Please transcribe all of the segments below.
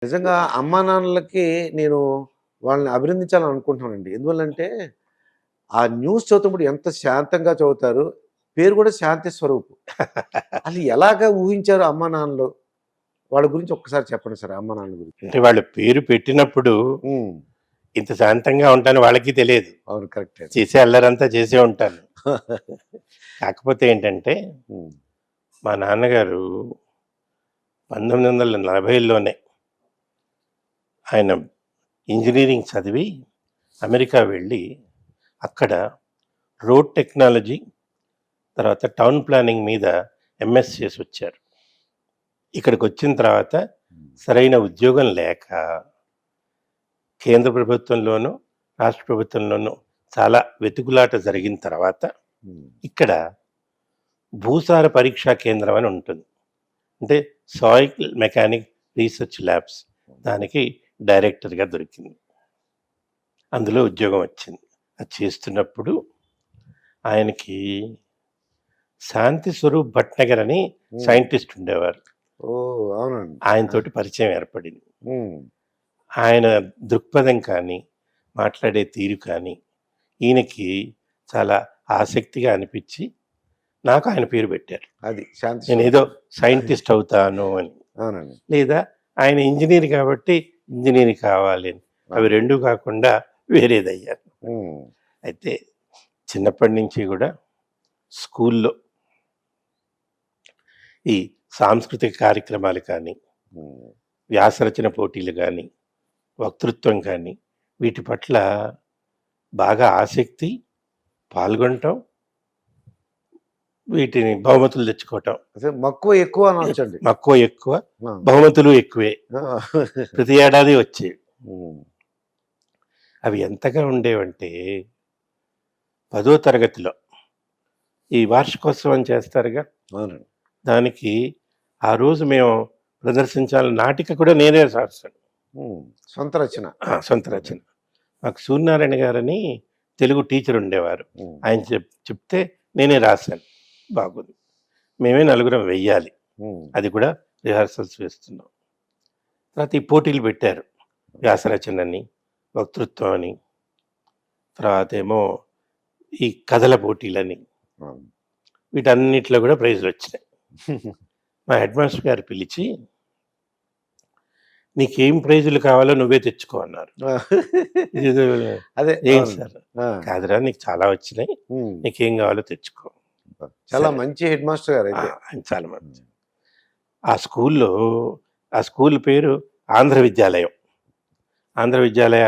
నిజంగా అమ్మా నాన్నలకి నేను వాళ్ళని అభినందించాలని అనుకుంటున్నానండి. ఎందువల్లంటే, ఆ న్యూస్ చదువుతున్నప్పుడు ఎంత శాంతంగా చదువుతారు. పేరు కూడా శాంతి స్వరూపు. అసలు ఎలాగా ఊహించారు అమ్మా నాన్నలు? వాళ్ళ గురించి ఒక్కసారి చెప్పండి సార్ అమ్మా నాన్నల గురించి? అంటే వాళ్ళ పేరు పెట్టినప్పుడు హ్మ్. ఇంత శాంతంగా ఉంటానని వాళ్ళకి తెలియదు. అవును. కరెక్టే. చేసే అల్లరంతా చేసే ఉంటాను. కాకపోతే ఏంటంటే, హ్మ్. మా నాన్నగారు 1940లోనే ఆయన ఇంజినీరింగ్ చదివి అమెరికా వెళ్ళి, అక్కడ రోడ్ టెక్నాలజీ, తర్వాత టౌన్ ప్లానింగ్ మీద ఎంఎస్ చేసొచ్చారు. ఇక్కడికొచ్చిన తర్వాత సరైన ఉద్యోగం లేక కేంద్ర ప్రభుత్వంలోనూ, రాష్ట్ర ప్రభుత్వంలోనూ చాలా వెతుకులాట జరిగిన తర్వాత హ్మ్. ఇక్కడ భూసార పరీక్షా కేంద్రం అని ఉంటుంది. అంటే సాయిల్ మెకానిక్ రీసెర్చ్ ల్యాబ్స్, దానికి డైరెక్టర్‌గా దొరికింది. అందులో ఉద్యోగం వచ్చింది. అది చేస్తున్నప్పుడు ఆయనకి శాంతి స్వరూప్ భట్నగర్ అని హ్మ్. సైంటిస్ట్ ఉండేవారు. ఓహ్! అవునండి. ఆయనతోటి పరిచయం ఏర్పడింది. హ్మ్. ఆయన దృక్పథం కానీ, మాట్లాడే తీరు కానీ ఈయనకి చాలా ఆసక్తిగా అనిపించి నాకు ఆయన పేరు పెట్టారు. అది శాంతి నేనేదో స్వరూప్. సైంటిస్ట్ అవుతాను అని. అవునండి. లేదా ఆయన ఇంజినీర్ కాబట్టి ఇంజినీర్ కావాలి అని. అవి అవును. 2 కాకుండా వేరేదయ్యాను. హ్మ్. అయితే చిన్నప్పటి నుంచి కూడా స్కూల్లో ఈ సాంస్కృతిక కార్యక్రమాలు కానీ, హ్మ్. వ్యాసరచన పోటీలు కానీ, వక్తృత్వం కానీ వీటి పట్ల బాగా ఆసక్తి, పాల్గొనటం, వీటిని బహుమతులు తెచ్చుకోవటం. అసలు మక్కువ ఎక్కువ అనొచ్చండి. మక్కువ ఎక్కువ, ఆ! బహుమతులు ఎక్కువే. ఆ! ప్రతి ఏడాది వచ్చేవి. హ్మ్. అవి ఎంతగా ఉండేవంటే, 10వ తరగతిలో ఈ వార్షికోత్సవం చేస్తారుగా, అవునండి. దానికి ఆ రోజు మేము ప్రదర్శించాలని నాటిక కూడా నేనే రాశాను. హ్మ్. సొంత రచన. సొంత ఓకే. రచన. మాకు సూర్యనారాయణ గారని తెలుగు టీచర్ ఉండేవారు. హ్మ్. ఆయన చెప్తే నేనే రాశాను. బాగుంది. మేమే నలుగురం వెయ్యాలి. హ్మ్. అది కూడా రిహార్సల్స్ వేస్తున్నాం. తర్వాత ఈ పోటీలు పెట్టారు. వ్యాసరచనని, వక్తృత్వం అని, తర్వాతేమో ఈ కథల పోటీలని, అవును. వీటన్నిటిలో కూడా ప్రైజులొచ్చినాయి. మా హెడ్ మాస్టర్ గారు పిలిచి, "నీకేం ప్రైజులు కావాలో నువ్వే తెచ్చుకో" అన్నారు. ఇదేదో అదే. ఏంటి అవునండి. సార్? ఆ! కాదురా, నీకు చాలా వచ్చినాయి. హ్మ్. నీకేం కావాలో తెచ్చుకో. చాలా సరే. మంచి హెడ్ మాస్టర్ గారైతే. ఆయన చాలా మంచి. హ్మ్. ఆ స్కూల్లో ఆ స్కూల్ పేరు ఆంధ్ర విద్యాలయం. ఆంధ్ర విద్యాలయ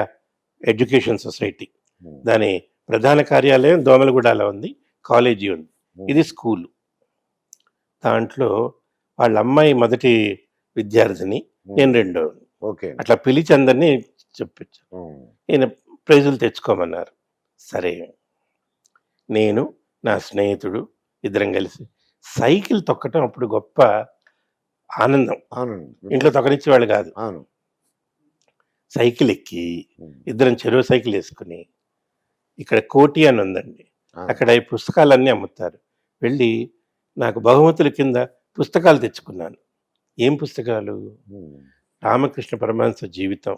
ఎడ్యుకేషన్ సొసైటీ. హ్మ్. దాని ప్రధాన కార్యాలయం దోమలగూడలో ఉంది. కాలేజీ ఉంది. హ్మ్. ఇది స్కూలు. దాంట్లో వాళ్ళ అమ్మాయి మొదటి విద్యార్థిని, హ్మ్. నేను రెండోని. ఓకే అండి. అట్లా పిలిచి అందరిని చెప్పించాను. హ్మ్. ఈయన ప్రైజులు తెచ్చుకోమన్నారు. సరే, నేను, నా స్నేహితుడు ఇద్దరం కలిసి సైకిల్ తొక్కటం అప్పుడు గొప్ప ఆనందం. అవునండి. ఇంట్లో తొక్కనిచ్చేవాళ్ళు కాదు. అవును. సైకిల్ ఎక్కి హ్మ్. ఇద్దరం చెరో సైకిల్ వేసుకుని, ఇక్కడ కోటి అని ఉందండి. అవును. అక్కడ ఈ పుస్తకాలన్నీ అమ్ముతారు. వెళ్ళి నాకు బహుమతుల కింద పుస్తకాలు తెచ్చుకున్నాను. ఏం పుస్తకాలు? హ్మ్. రామకృష్ణ పరమహంస జీవితం,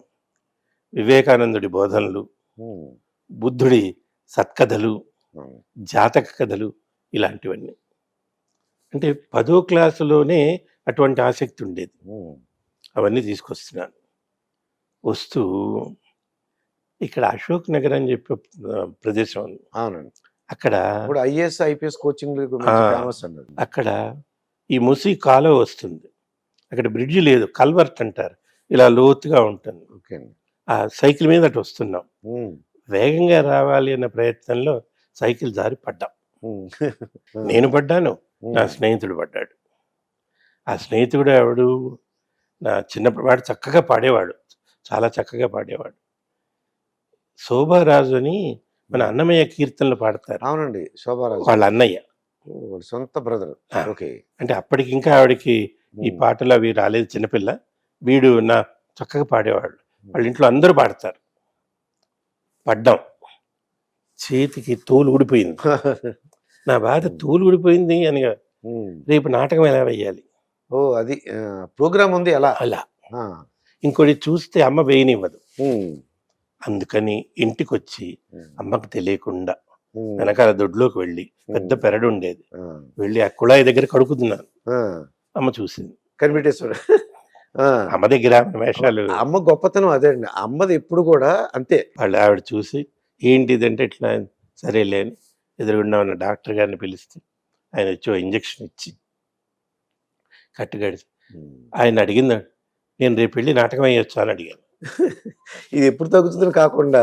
వివేకానందుడి బోధనలు, హ్మ్. బుద్ధుడి సత్కథలు, అవును. జాతక కథలు, ఇలాంటివన్నీ. అంటే 10వ క్లాసులోనే అటువంటి ఆసక్తి ఉండేది. హ్మ్. అవన్నీ తీసుకొస్తున్నాను. వస్తూ ఇక్కడ అశోక్ నగర్ అని చెప్పి ప్రదేశం ఉంది. అవునండి. అక్కడ ఇప్పుడు ఐఏఎస్, ఐపీఎస్ కోచింగ్‌లకి ఆ! మంచి ఫేమస్ అండి అది. అక్కడ ఈ మూసీ కాలువ వస్తుంది. అక్కడ బ్రిడ్జ్ లేదు. కల్వర్ట్ అంటారు. ఇలా లోతుగా ఉంటుంది. ఓకే అండి. ఆ సైకిల్ మీద అటు వస్తున్నాం. హ్మ్. వేగంగా రావాలి అన్న ప్రయత్నంలో సైకిల్ జారి పడ్డాం. హ్మ్. ఆ! నేను పడ్డాను. నా హ్మ్. స్నేహితుడు పడ్డాడు. ఆ స్నేహితుడు ఎవడు? నా చిన్నప్పుడు వాడు చక్కగా పాడేవాడు. చాలా చక్కగా పాడేవాడు. శోభారాజు అని మన హ్మ్. అన్నమయ్య కీర్తనలు పాడతారు. అవునండి. శోభారాజు వాళ్ళ గారు. అన్నయ్య. ఓహ్! వాడి సొంత బ్రదర్. ఆ! ఓకే. అంటే అప్పటికి ఇంకా ఆవిడకి ఈ హ్మ్. పాటలు అవి రాలేదు, చిన్నపిల్ల. వీడు చక్కగా పాడేవాడు. హ్మ్. వాళ్ళ ఇంట్లో అందరూ పాడతారు. పడ్డాం. చేతికి తోలు ఊడిపోయింది. నా బాధ హ్మ్. తోలు ఊడిపోయింది అని కాదు. హ్మ్. రేపు నాటకం ఎలా వేయాలి? ఓహ్! అది ప్రోగ్రామ్ ఉంది ఎలా? అలా. ఆ! ఇంకోటి చూస్తే అమ్మ వేయనివ్వదు. ఉమ్, అందుకని ఇంటికొచ్చి ఉమ్, అమ్మకు తెలియకుండా ఉమ్, వెనకాల దొడ్లోకి వెళ్ళి పెద్ద పెరడు ఉండేది. ఆ, వెళ్ళి ఆ కుళాయి దగ్గర కడుకుతున్నాను. ఆ, అమ్మ చూసింది. కనిపెట్టేశాడు. ఆ, అమ్మ దగ్గర ఆమె వేషాలు అమ్మ గొప్పతనం అదే అండి. అమ్మది ఎప్పుడు కూడా అంతే. వాళ్ళు ఆవిడ చూసి ఏంటిదంటే ఇట్లా సరేలే అని ఎదురుగుండా ఉన్న డాక్టర్ గారిని పిలిస్తే ఆయన వచ్చి ఓ ఇంజక్షన్ ఇచ్చి కట్టుగడిచి ఉమ్. ఆయన అడిగింది, నేను రేపు వెళ్ళి నాటకం వేయొచ్చా అని అడిగాను. ఇది ఎప్పుడు తగ్గుతుందని కాకుండా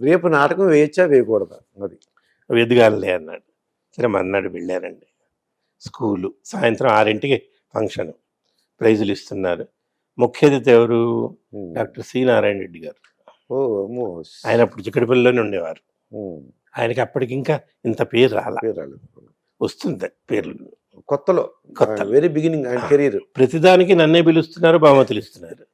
రేపు నాటకం వేయచ్చా వేయకూడదా అది. ఎదగాలే అన్నాడు. సరే మర్నాడు వెళ్ళానండి. స్కూలు సాయంత్రం 6ంటికి ఫంక్షన్, ప్రైజులు ఇస్తున్నారు. ముఖ్య అతిథి ఎవరు? ఉమ్. డాక్టర్ సి నారాయణ రెడ్డి గారు. ఓ అమ్మో. ఆయన అప్పుడు చిక్కడపల్లిలోనే ఉండేవారు. ఉమ్. ఆయనకి అప్పటికి ఇంకా ఇంత పేరు రాలా. పేరు రాలేదు. వస్తుంది పేర్లు కొత్తలో కొత్త. వెరీ బిగినింగ్ ఆయన కెరీర్. ప్రతిదానికి నన్నే పిలుస్తున్నారు, బహుమతులు ఇస్తున్నారు.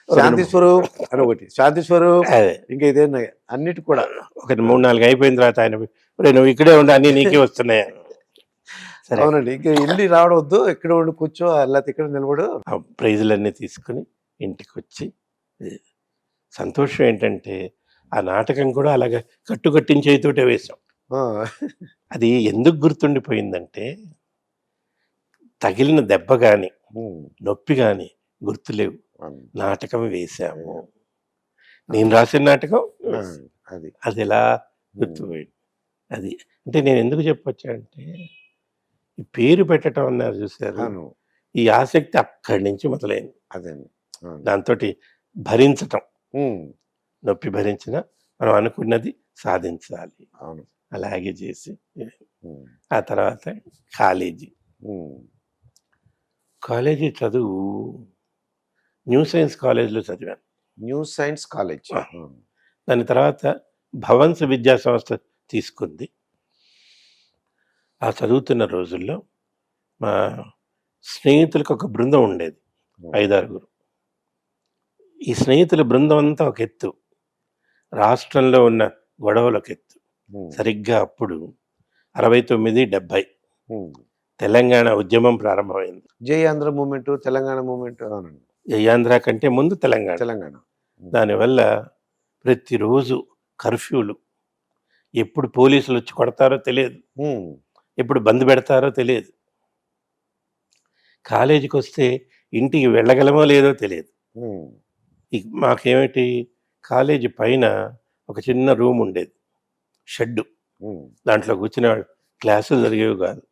శాంతి స్వరూప్ అని ఒకటి, శాంతి స్వరూప్, అదే ఇంకా ఇదేనా అన్నిటి కూడా. ఒకటి 3-4 అయిపోయిన తర్వాత ఆయన "ఒరేయ్, నువ్వు ఇక్కడే ఉండి అన్ని నీకే వస్తున్నాయి." సరే అవునండి, ఇంకా వెళ్ళి రావడం వద్దు, ఇక్కడ ఉండి కూర్చో, లేకపోతే ఇక్కడ నిలబడు. ఆ ప్రైజులన్నీ తీసుకుని ఇంటికి వచ్చి సంతోషం ఏంటంటే ఆ నాటకం కూడా అలాగ కట్టుకట్టించేతోటే వేశాం. ఆ, అది ఎందుకు గుర్తుండిపోయిందంటే తగిలిన దెబ్బ కానీ ఉమ్, నొప్పి కానీ గుర్తులేవు. అవును. నాటకం వేశాము. నేను రాసిన నాటకం ఆ, అది. అది ఎలా గుర్తుపోయింది. అది అంటే నేను ఎందుకు చెప్పొచ్చా అంటే ఈ పేరు పెట్టడం అన్నారు చూసారు, అవును, ఈ ఆసక్తి అక్కడి నుంచి మొదలైంది. అదండి. అవును. దాంతో భరించటం, ఉమ్, నొప్పి భరించిన మనం అనుకున్నది సాధించాలి. అవును. అలాగే చేసి ఉమ్, ఆ తర్వాత కాలేజీ ఉమ్, చదువు న్యూ సైన్స్ కాలేజీలో చదివాను. New science college. ఆ. దాని తర్వాత భవన్స్ విద్యా సంస్థ తీసుకుంది. ఆ చదువుతున్న రోజుల్లో మా స్నేహితులకు ఒక బృందం ఉండేది, 5-6. ఈ స్నేహితుల బృందం అంతా ఒక ఎత్తు, రాష్ట్రంలో ఉన్న గొడవలు ఒక ఎత్తు. సరిగ్గా అప్పుడు 69-70 తెలంగాణ ఉద్యమం ప్రారంభమైంది. జై ఆంధ్ర మూమెంట్, తెలంగాణ మూమెంట్. అవునండి, జయాంధ్ర కంటే ముందు తెలంగాణ. తెలంగాణ. దానివల్ల ప్రతిరోజు కర్ఫ్యూలు, ఎప్పుడు పోలీసులు వచ్చి కొడతారో తెలియదు, ఉమ్, ఎప్పుడు బంద్ పెడతారో తెలియదు, కాలేజీకి వస్తే ఇంటికి వెళ్ళగలమో లేదో తెలియదు. ఉమ్, మాకేమిటి, కాలేజీ పైన ఒక చిన్న రూమ్ ఉండేది, షెడ్డు. ఉమ్, దాంట్లో కూర్చునేవాళ్ళు, క్లాసులు జరిగేవి కాదు.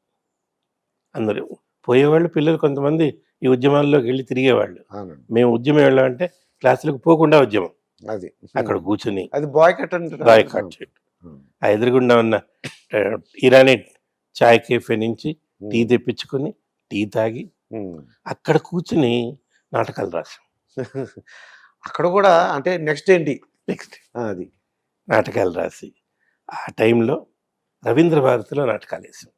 అందరూ పోయేవాళ్ళు, పిల్లలు కొంతమంది ఈ ఉద్యమాల్లోకి వెళ్ళి తిరిగేవాళ్ళు. అవునండి, మేము ఉద్యమం వెళ్ళామంటే క్లాసులకు పోకుండా ఉద్యమం, అది. అక్కడ కూర్చుని అది బాయ్ కట్ అంటే రాయ్ కట్ చేయడం. ఆ ఎదురుగుండా ఉన్న ఇరానీ చాయ్ కేఫే నుంచి టీ తెప్పించుకొని టీ తాగి అక్కడ కూర్చుని నాటకాలు రాసాం. అక్కడ కూడా అంటే నెక్స్ట్ ఏంటి నెక్స్ట్ అది నాటకాలు రాసి ఆ టైంలో రవీంద్ర భారతిలో నాటకాలు వేసాం.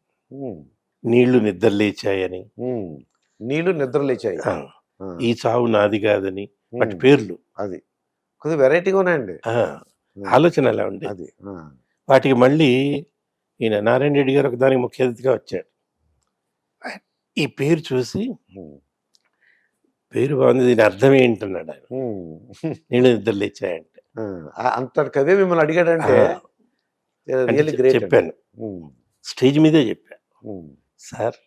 నీళ్లు నిద్రలేచాయని, నీళ్లు నిద్ర లేచాయి, ఈ చావు నాది కాదని, వాటి పేర్లు అది కొద్దిగా వెరైటీగా ఉన్నాయండి. ఆలోచన అలా ఉండే. అది వాటికి మళ్ళీ ఈయన నారాయణ రెడ్డి గారు ఒకదానికి ముఖ్య అతిథిగా వచ్చాడు. ఈ పేరు చూసి పేరు బాగుంది, దీని అర్థం ఏంటన్నాడు ఆయన. నీళ్ళు నిద్ర లేచాయంటే అంత కవే మిమ్మల్ని అడిగాడంటే రియల్లీ గ్రేట్. చెప్పాను, స్టేజ్ మీదే చెప్పాను, సార్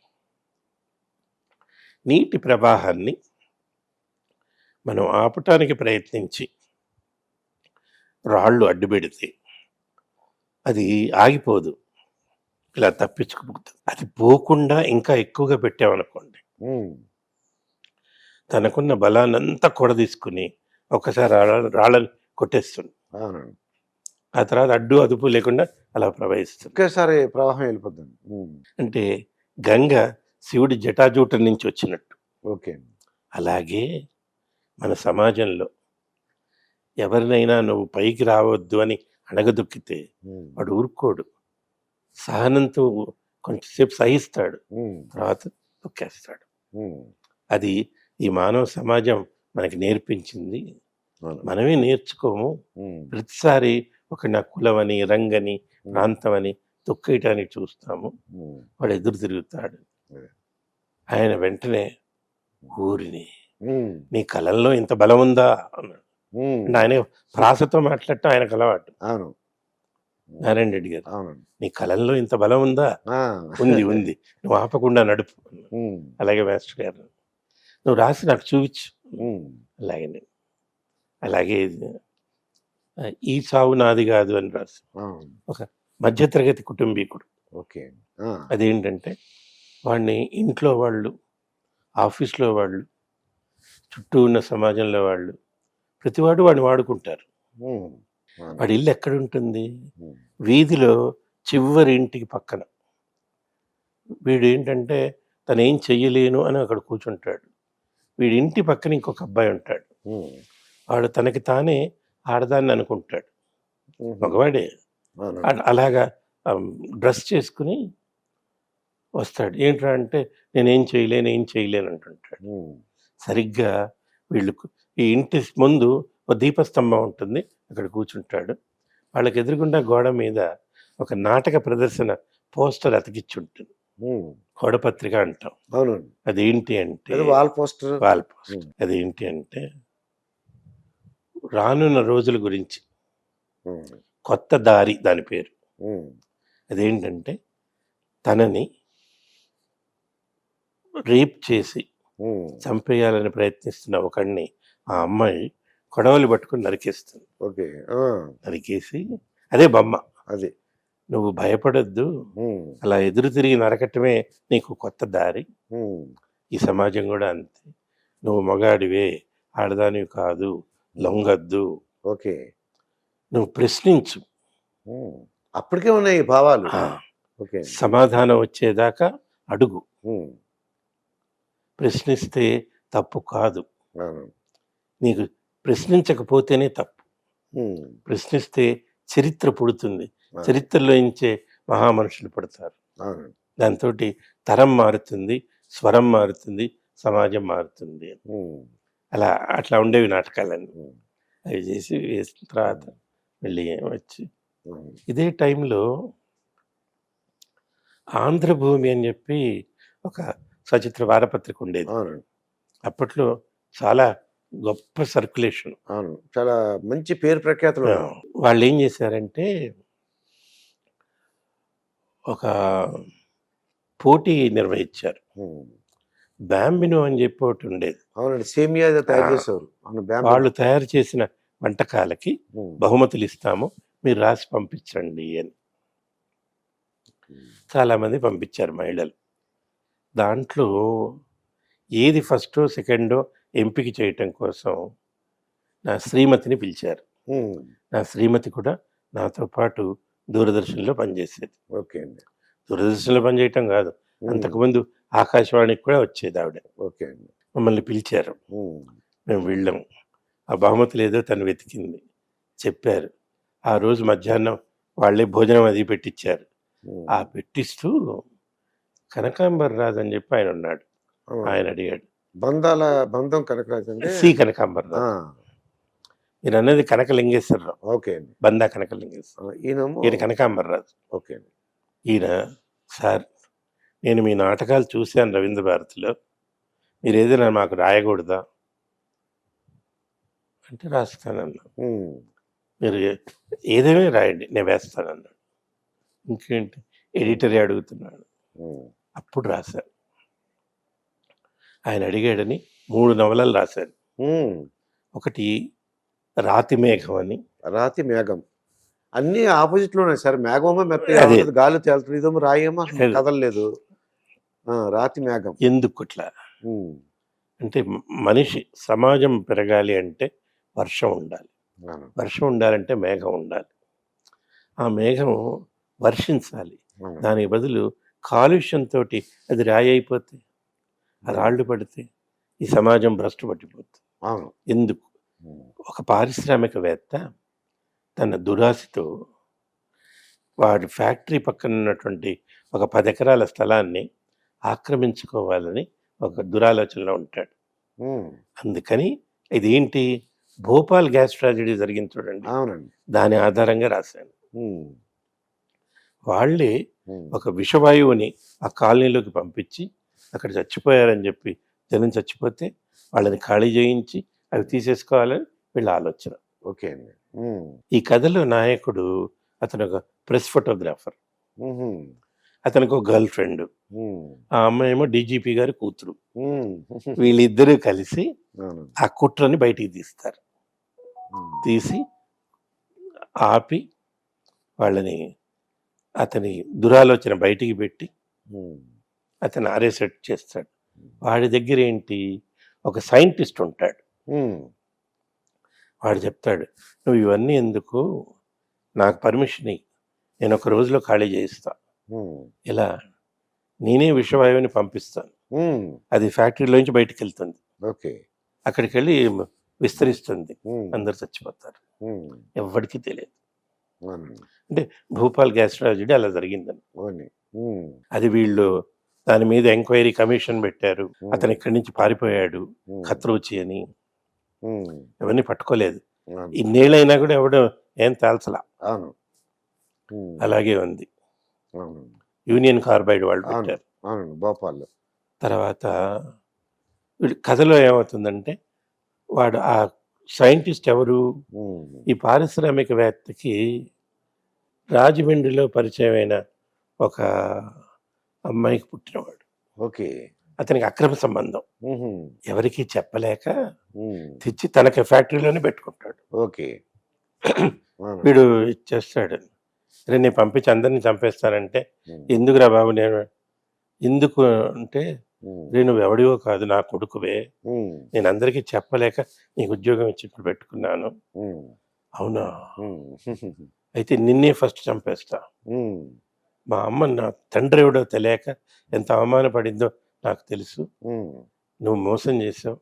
నీటి ప్రవాహాన్ని మనం ఆపటానికి ప్రయత్నించి రాళ్ళు అడ్డు పెడితే అది ఆగిపోదు, ఇలా తప్పించుకుపోతుంది. అది పోకుండా ఇంకా ఎక్కువగా పెట్టామనుకోండి, తనకున్న బలాన్నంతా కూడా తీసుకుని ఒకసారి రాళ్ళని కొట్టేస్తుంది. ఆ తర్వాత అడ్డు అదుపు లేకుండా అలా ప్రవహిస్తుంది, ఒకేసారి ప్రవాహం వెళ్ళిపోతుంది. అంటే గంగ శివుడి జటాజూటం నుంచి వచ్చినట్టు. ఓకే, అలాగే మన సమాజంలో ఎవరినైనా నువ్వు పైకి రావద్దు అని అణగదొక్కితే వాడు ఊరుకోడు, సహనంతో కొంచెంసేపు సహిస్తాడు, తర్వాత తొక్కేస్తాడు. అది ఈ మానవ సమాజం మనకి నేర్పించింది, మనమే నేర్చుకోము. ప్రతిసారి ఒక నా కులమని, రంగని, ప్రాంతమని తొక్కేయటానికి చూస్తాము, వాడు ఎదురు తిరుగుతాడు. ఆయన వెంటనే ఊరిని ఉమ్, నీ కళల్లో ఇంత బలం ఉందా అన్నాడు. ఉమ్, అంటే ఆయన ప్రాసతో మాట్లాడటం ఆయనకు అలవాటు. అవును. నారాయణ రెడ్డి గారు, అవునండి. నీ కళల్లో ఇంత బలం ఉందా? ఆ, ఉంది ఉంది, నువ్వు ఆపకుండా నడుపు అన్నాడు. ఉమ్, అలాగే మాస్టర్ గారు, నువ్వు రాసి నాకు చూపించు. ఉమ్, అలాగే నేను అలాగే ఈ సావు నాది కాదు అని రాసి అవును. ఒక మధ్యతరగతి కుటుంబీకుడు. ఓకే. అదేంటంటే వాడిని ఇంట్లో వాళ్ళు, ఆఫీస్లో వాళ్ళు, చుట్టూ ఉన్న సమాజంలో వాళ్ళు ప్రతివాడు వాడిని వాడుకుంటారు. ఉమ్, అవును. వాడి ఇల్లు ఎక్కడుంటుంది? ఉమ్, వీధిలో చివరి ఇంటికి పక్కన. వీడు ఏంటంటే తను ఏం చెయ్యలేను అని అక్కడ కూర్చుంటాడు. వీడి ఇంటి పక్కన ఇంకొక అబ్బాయి ఉంటాడు. ఉమ్, వాడు తనకి తానే ఆడదాన్ని అనుకుంటాడు, ఉమ్, మగవాడే. అవునండి. అలాగా డ్రెస్ చేసుకుని వస్తాడు. ఏంట్రా అంటే నేనేం చేయలేను, ఏం చేయలేను అంటుంటాడు. ఉమ్, సరిగ్గా వీళ్ళు ఈ ఇంటి ముందు ఒక దీపస్తంభం ఉంటుంది, అక్కడ కూర్చుంటాడు. వాళ్ళకి ఎదురుగుండా గోడ మీద ఒక నాటక ప్రదర్శన పోస్టర్ అతికిచ్చి ఉంటుంది. ఉమ్, గోడపత్రిక అంటాం. అవునండి. అదేంటి అంటే అది వాల్ పోస్టర్. Wall post. అదేంటి అంటే రానున్న రోజుల గురించి, ఉమ్, కొత్త దారి దాని పేరు. ఉమ్, అదేంటంటే తనని రేప్ చేసి ఉమ్, చంపేయాలని ప్రయత్నిస్తున్న ఒకడిని ఆ అమ్మాయి కొడవలి పట్టుకుని నరికేస్తుంది. ఓకే. నరికేసి అదే బొమ్మ, అది. నువ్వు భయపడొద్దు, ఉమ్, అలా ఎదురు తిరిగి నరకటమే నీకు కొత్త దారి, ఉమ్, ఈ సమాజం కూడా అంతే, నువ్వు మగాడివే, ఆడదానివి కాదు, లొంగద్దు, ఓకే. నువ్వు ప్రశ్నించు, ఉమ్, అప్పటికే ఉన్నాయి ఈ భావాలు. ఆ, ఓకే. సమాధానం వచ్చేదాకా అడుగు, ఉమ్, ప్రశ్నిస్తే తప్పు కాదు, అవును. నీకు ప్రశ్నించకపోతేనే తప్పు, ఉమ్, ప్రశ్నిస్తే చరిత్ర పుడుతుంది, అవును. చరిత్రలో ఇంచే మహామనుషులు పుడతారు, అవును. దాంతో తరం మారుతుంది, స్వరం మారుతుంది, సమాజం మారుతుంది. ఉమ్, అలా అట్లా ఉండేవి నాటకాలన్నీ. ఉమ్, అవి చేసి వేసిన తర్వాత మళ్ళీ వచ్చి ఉమ్, ఇదే టైంలో ఆంధ్రభూమి అని చెప్పి ఒక సచిత్ర వారపత్రిక ఉండేది. అవునండి. అప్పట్లో చాలా గొప్ప సర్క్యులేషన్. అవును. చాలా మంచి పేరు ప్రఖ్యాతులు ఉన్నాయి. వాళ్ళు ఏం చేశారంటే ఒక పోటీ నిర్వహించారు. ఉమ్, బాంబినో అని చెప్పి ఒకటి ఉండేది. అవునండి. సేమియా ఏదో తయారు చేసేవారు. అవును. వాళ్ళు తయారు చేసిన వంటకాలకి ఉమ్, బహుమతులు ఇస్తాము, మీరు రాసి పంపించండి అని చాలామంది పంపించారు మహిళలు. దాంట్లో ఏది ఫస్టో సెకండో ఎంపిక చేయటం కోసం నా శ్రీమతిని పిలిచారు. ఉమ్, నా శ్రీమతి కూడా నాతో పాటు దూరదర్శన్లో పనిచేసేది. ఓకే అండి. దూరదర్శన్లో పనిచేయటం కాదు, అంతకుముందు ఆకాశవాణికి కూడా వచ్చేది ఆవిడ. ఓకే అండి. మమ్మల్ని పిలిచారు, ఉమ్, మేము వెళ్ళాం. ఆ బహుమతులు ఏదో తను వెతికింది, చెప్పారు. ఆ రోజు మధ్యాహ్నం వాళ్ళే భోజనం అది పెట్టించారు. ఉమ్, ఆ పెట్టిస్తూ కనకాంబరరాజు అని చెప్పి ఆయన ఉన్నాడు. అవును. ఆయన అడిగాడు, బంధం కనకరాజు అంటే. సి కనకాంబరరాజు, మీరు అన్నది కనకలింగేశ్వరరావు, ఓకే అండి. బందా కనకలింగేశ్వర, ఈయనేమో. ఈయన కనకాంబరరాజు. ఓకే అండి. ఈయన, సార్ నేను మీ నాటకాలు చూశాను రవీంద్ర భారతిలో, మీరు ఏదైనా మాకు రాయకూడదా అంటే రాస్తానన్నా. ఉమ్, మీరు ఏదేమే రాయండి, నేను వేస్తానన్నాడు. ఇంకేంటి ఎడిటరే అడుగుతున్నాడు. ఉమ్, అప్పుడు రాశాను. ఆయన అడిగాడని 3 నవలలు రాశాను. ఉమ్, ఒకటి రాతి మేఘం అని. రాతి మేఘం అన్ని ఆపోజిట్ లో ఉన్నాయి సార్. మేఘమో మెత్తగా అదే. ఉంటుంది, గాలి తేలుతుంది. ఇదేమో రాయేమో అసలు లేదు. కదలలేదు. రాతి మేఘం. ఎందుకు అట్లా ఉమ్, అంటే మనిషి సమాజం పెరగాలి అంటే వర్షం ఉండాలి, అవును. వర్షం ఉండాలంటే మేఘం ఉండాలి, ఆ మేఘం వర్షించాలి. అవును. దానికి బదులు కాలుష్యంతో అది రాయి అయిపోతే, ఆ రాళ్ళు పడితే ఈ సమాజం భ్రష్టు పట్టిపోతుంది. అవును. ఎందుకు? ఉమ్, ఒక పారిశ్రామికవేత్త తన దురాశతో వాడి ఫ్యాక్టరీ పక్కన ఉన్నటువంటి ఒక 10 ఎకరాల స్థలాన్ని ఆక్రమించుకోవాలని ఒక దురాలోచనలో ఉంటాడు. ఉమ్, అందుకని ఇదేంటి, భోపాల్ గ్యాస్ ట్రాజడీ జరిగింది చూడండి, అవునండి. దాని ఆధారంగా రాశాను. ఉమ్, వాళ్ళే ఉమ్, ఒక విషవాయువుని ఆ కాలనీలోకి పంపించి అక్కడ చచ్చిపోయారని చెప్పి జనం చచ్చిపోతే వాళ్ళని ఖాళీ చేయించి అవి తీసేసుకోవాలని వీళ్ళ ఆలోచన. ఓకే అండి. ఈ కథలో నాయకుడు అతను ఒక ప్రెస్ ఫోటోగ్రాఫర్. అతనికి ఒక గర్ల్ ఫ్రెండ్. ఆ అమ్మాయి ఏమో డీజీపీ గారి కూతురు. వీళ్ళిద్దరూ కలిసి ఆ కుట్రని బయటికి తీస్తారు. తీసి ఆపి వాళ్ళని అతని దురాలోచన బయటికి పెట్టి అతను అరెస్ట్ చేస్తాడు. వాడి దగ్గర ఏంటి, ఒక సైంటిస్ట్ ఉంటాడు. వాడు చెప్తాడు, నువ్వు ఇవన్నీ ఎందుకు, నాకు పర్మిషన్ ఇయ్యి, నేను ఒక రోజులో ఖాళీ చేయిస్తా. ఇలా నేనే విషవాయువుని పంపిస్తాను, అది ఫ్యాక్టరీలోంచి బయటికి వెళ్తుంది, ఓకే. అక్కడికి వెళ్ళి విస్తరిస్తుంది, అందరు చచ్చిపోతారు, ఎవరికి తెలియదు. అంటే భూపాల్ గ్యాస్ ట్రాజడీ అలా జరిగిందని. అది వీళ్ళు దాని మీద ఎంక్వైరీ కమిషన్ పెట్టారు. అతను ఇక్కడి నుంచి పారిపోయాడు ఖత్రోచి అని. ఎవరిని పట్టుకోలేదు. ఇన్నేళ్ళైనా కూడా ఎవడు ఏం తేల్చలా. అలాగే ఉంది. యూనియన్ కార్బైడ్ వాళ్ళు పెట్టారు భోపాల్లో. తర్వాత వీడు కథలో ఏమవుతుందంటే, వాడు ఆ సైంటిస్ట్ ఎవరు, ఈ పారిశ్రామికవేత్తకి రాజమండ్రిలో పరిచయమైన ఒక అమ్మాయికి పుట్టినవాడు. ఓకే. అతనికి అక్రమ సంబంధం, ఎవరికి చెప్పలేక తెచ్చి తనకి ఫ్యాక్టరీలోనే పెట్టుకుంటాడు. ఓకే. వీడు ఇచ్చేస్తాడు, రే నేను పంపించి అందరినీ చంపేస్తానంటే, ఎందుకురా బాబు, నేను ఎందుకు అంటే, రే నువ్వు ఎవడివో కాదు, నా కొడుకువే, నేను అందరికీ చెప్పలేక నీకు ఉద్యోగం ఇచ్చి ఇప్పుడు పెట్టుకున్నాను. అవునా, అయితే నిన్నే ఫస్ట్ చంపేస్తా. మా అమ్మ నా తండ్రి ఎవడో తెలియక ఎంత అవమానపడిందో నాకు తెలుసు, నువ్వు మోసం చేసావు,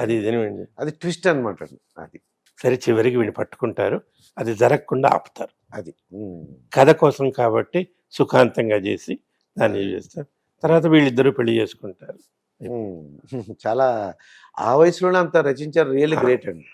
అది ఇదేనండి. అది ట్విస్ట్ అనమాట. అది సరే, చివరికి వీడిని పట్టుకుంటారు, అది జరగకుండా ఆపుతారు. అది కథ కోసం కాబట్టి సుఖాంతంగా చేసి దాన్ని చేస్తారు. తర్వాత వీళ్ళిద్దరూ పెళ్లి చేసుకుంటారు. చాలా ఆ వయసులోనే అంత రచించారు. రియల్లీ గ్రేట్ అండి.